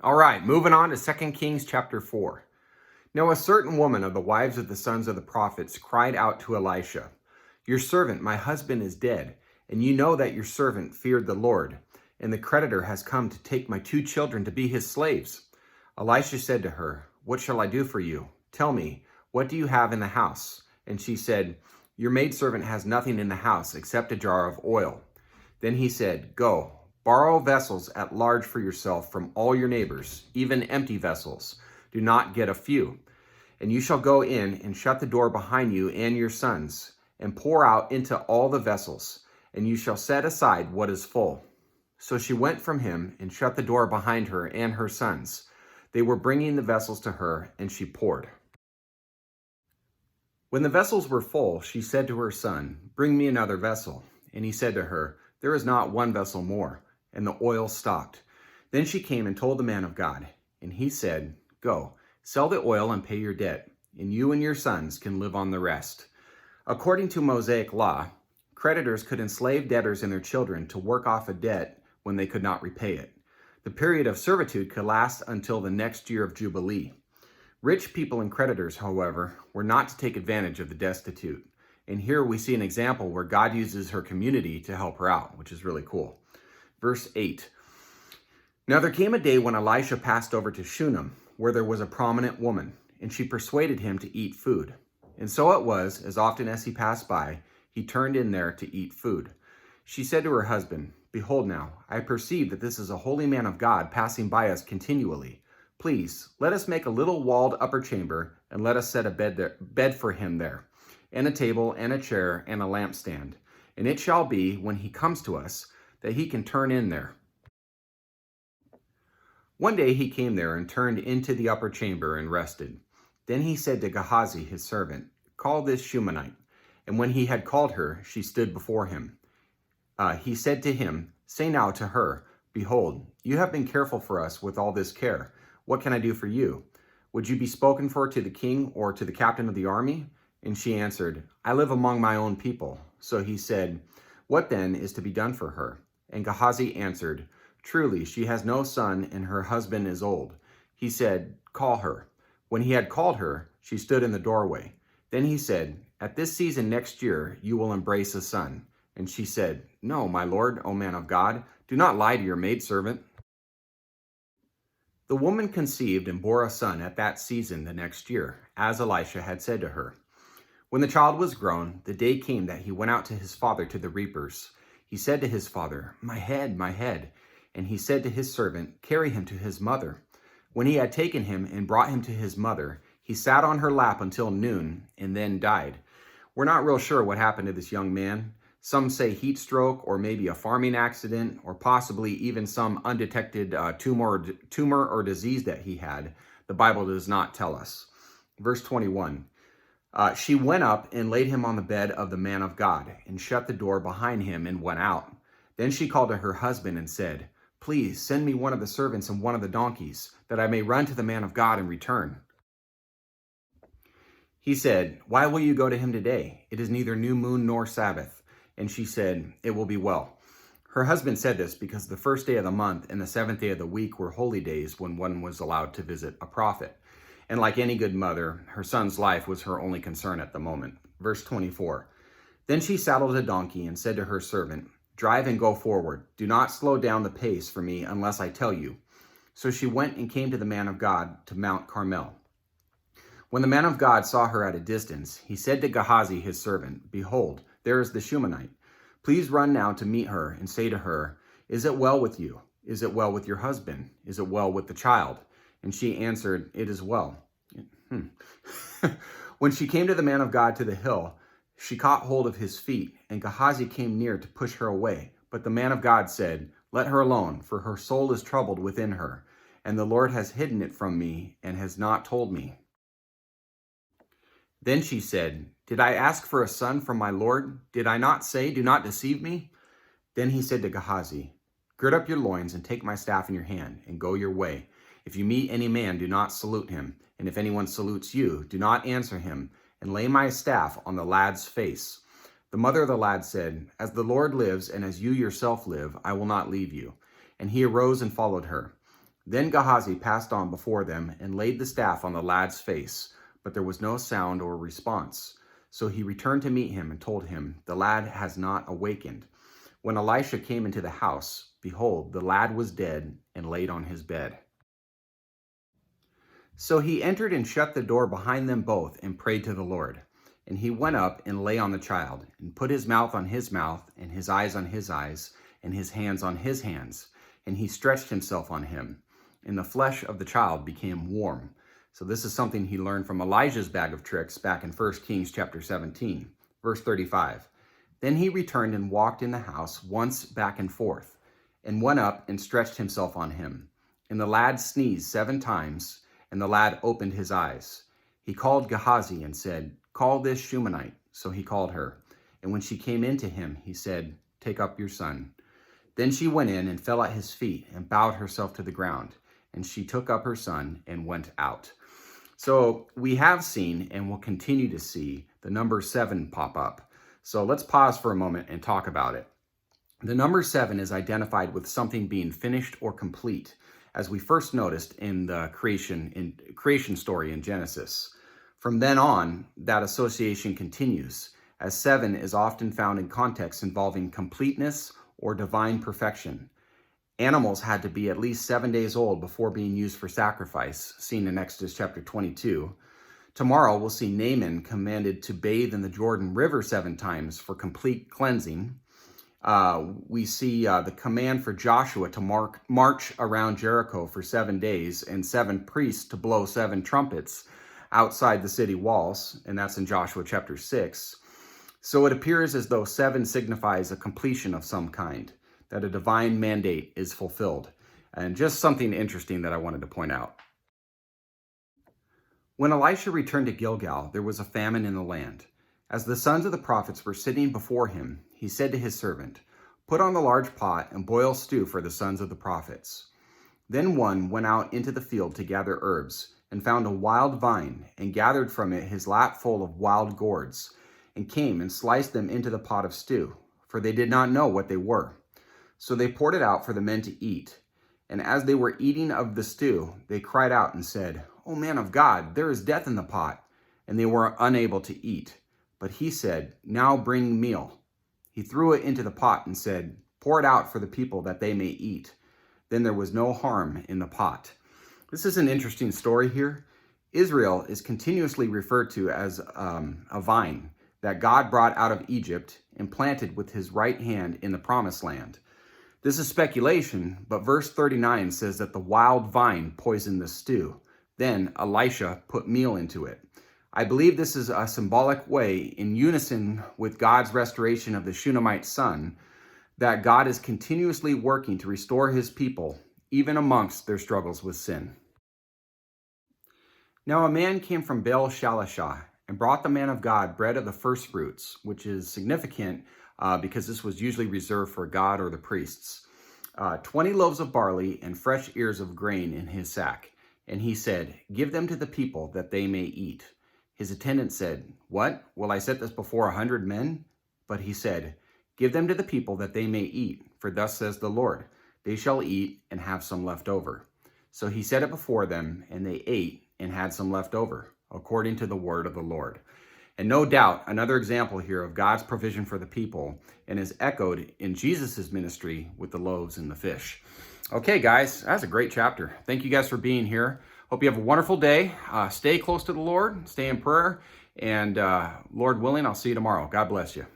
All right, moving on to 2 Kings chapter 4. Now a certain woman of the wives of the sons of the prophets cried out to Elisha, "Your servant, my husband, is dead, and you know that your servant feared the Lord, and the creditor has come to take my 2 children to be his slaves." Elisha said to her, "What shall I do for you? Tell me, what do you have in the house?" And she said, "Your maidservant has nothing in the house except a jar of oil." Then he said, "Go, borrow vessels at large for yourself from all your neighbors, even empty vessels. Do not get a few. And you shall go in and shut the door behind you and your sons, and pour out into all the vessels, and you shall set aside what is full." So she went from him and shut the door behind her and her sons. They were bringing the vessels to her, and she poured. When the vessels were full, she said to her son, "Bring me another vessel." And he said to her, "There is not one vessel more." And the oil stopped. Then she came and told the man of God. And he said, "Go, sell the oil and pay your debt, and you and your sons can live on the rest." According to Mosaic law, creditors could enslave debtors and their children to work off a debt when they could not repay it. The period of servitude could last until the next year of Jubilee. Rich people and creditors, however, were not to take advantage of the destitute. And here we see an example where God uses her community to help her out, which is really cool. Verse 8. Now there came a day when Elisha passed over to Shunem, where there was a prominent woman, and she persuaded him to eat food. And so it was, as often as he passed by, he turned in there to eat food. She said to her husband, "Behold now, I perceive that this is a holy man of God passing by us continually. Please, let us make a little walled upper chamber, and let us set a bed for him there, and a table, and a chair, and a lampstand. And it shall be, when he comes to us, that he can turn in there." One day he came there and turned into the upper chamber and rested. Then he said to Gehazi his servant, "Call this Shunammite." And when he had called her, she stood before him. He said to him, "Say now to her, Behold, you have been careful for us with all this care. What can I do for you? Would you be spoken for to the king or to the captain of the army?" And she answered, "I live among my own people." So he said, "What then is to be done for her?" And Gehazi answered, "Truly, she has no son, and her husband is old." He said, "Call her." When he had called her, she stood in the doorway. Then he said, "At this season next year you will embrace a son." And she said, "No, my lord, O man of God, do not lie to your maidservant." The woman conceived and bore a son at that season the next year, as Elisha had said to her. When the child was grown, the day came that he went out to his father to the reapers. He said to his father, "My head, my head." And he said to his servant, "Carry him to his mother." When he had taken him and brought him to his mother, he sat on her lap until noon and then died. We're not real sure what happened to this young man. Some say heat stroke, or maybe a farming accident, or possibly even some undetected tumor or disease that he had. The Bible does not tell us. Verse 21. She went up and laid him on the bed of the man of God, and shut the door behind him and went out. Then she called to her husband and said, "Please send me one of the servants and one of the donkeys, that I may run to the man of God and return." He said, "Why will you go to him today? It is neither new moon nor Sabbath." And she said, "It will be well." Her husband said this because the first day of the month and the seventh day of the week were holy days when one was allowed to visit a prophet. And like any good mother, her son's life was her only concern at the moment. Verse 24. Then she saddled a donkey and said to her servant, "Drive and go forward. Do not slow down the pace for me unless I tell you." So she went and came to the man of God to Mount Carmel. When the man of God saw her at a distance, he said to Gehazi his servant, "Behold, there is the Shunammite. Please run now to meet her and say to her, 'Is it well with you? Is it well with your husband? Is it well with the child?' And she answered, 'It is well.'" When she came to the man of God to the hill, she caught hold of his feet, and Gehazi came near to push her away. But the man of God said, "Let her alone, for her soul is troubled within her, and the Lord has hidden it from me and has not told me." Then she said, "Did I ask for a son from my Lord? Did I not say, 'Do not deceive me'?" Then he said to Gehazi, "Gird up your loins and take my staff in your hand and go your way. If you meet any man, do not salute him. And if anyone salutes you, do not answer him, and lay my staff on the lad's face." The mother of the lad said, "As the Lord lives and as you yourself live, I will not leave you." And he arose and followed her. Then Gehazi passed on before them and laid the staff on the lad's face, but there was no sound or response. So he returned to meet him and told him, "The lad has not awakened." When Elisha came into the house, behold, the lad was dead and laid on his bed. So he entered and shut the door behind them both and prayed to the Lord. And he went up and lay on the child, and put his mouth on his mouth, and his eyes on his eyes, and his hands on his hands. And he stretched himself on him, and the flesh of the child became warm. So this is something he learned from Elijah's bag of tricks back in 1 Kings chapter 17, verse 35. Then he returned and walked in the house once back and forth, and went up and stretched himself on him. And the lad sneezed 7 times, and the lad opened his eyes. He called Gehazi and said, "Call this Shunammite." So he called her. And when she came in to him, he said, "Take up your son." Then she went in and fell at his feet and bowed herself to the ground. And she took up her son and went out. So we have seen and will continue to see the number 7 pop up. So let's pause for a moment and talk about it. The number 7 is identified with something being finished or complete, as we first noticed in the creation story in Genesis. From then on, that association continues, as 7 is often found in contexts involving completeness or divine perfection. Animals had to be at least 7 days old before being used for sacrifice, seen in Exodus chapter 22. Tomorrow, we'll see Naaman commanded to bathe in the Jordan River 7 times for complete cleansing. We see the command for Joshua to march around Jericho for 7 days, and 7 priests to blow 7 trumpets outside the city walls, and that's in Joshua chapter 6. So it appears as though 7 signifies a completion of some kind, that a divine mandate is fulfilled. And just something interesting that I wanted to point out. When Elisha returned to Gilgal, there was a famine in the land. As the sons of the prophets were sitting before him, he said to his servant, "Put on the large pot and boil stew for the sons of the prophets." Then one went out into the field to gather herbs, and found a wild vine, and gathered from it his lap full of wild gourds, and came and sliced them into the pot of stew, for they did not know what they were. So they poured it out for the men to eat. And as they were eating of the stew, they cried out and said, "O man of God, there is death in the pot." And they were unable to eat. But he said, "Now bring meal." He threw it into the pot and said, "Pour it out for the people that they may eat." Then there was no harm in the pot. This is an interesting story here. Israel is continuously referred to as a vine that God brought out of Egypt and planted with his right hand in the promised land. This is speculation, but verse 39 says that the wild vine poisoned the stew. Then Elisha put meal into it. I believe this is a symbolic way, in unison with God's restoration of the Shunammite son, that God is continuously working to restore his people, even amongst their struggles with sin. Now a man came from Baal Shalishah and brought the man of God bread of the first fruits, which is significant because this was usually reserved for God or the priests. 20 loaves of barley and fresh ears of grain in his sack. And he said, "Give them to the people that they may eat." His attendant said, "What? Will I set this before 100 men? But he said, "Give them to the people that they may eat. For thus says the Lord, they shall eat and have some left over." So he set it before them, and they ate and had some left over, according to the word of the Lord. And no doubt, another example here of God's provision for the people, and is echoed in Jesus' ministry with the loaves and the fish. Okay, guys, that's a great chapter. Thank you guys for being here. Hope you have a wonderful day. Stay close to the Lord, stay in prayer, and Lord willing, I'll see you tomorrow. God bless you.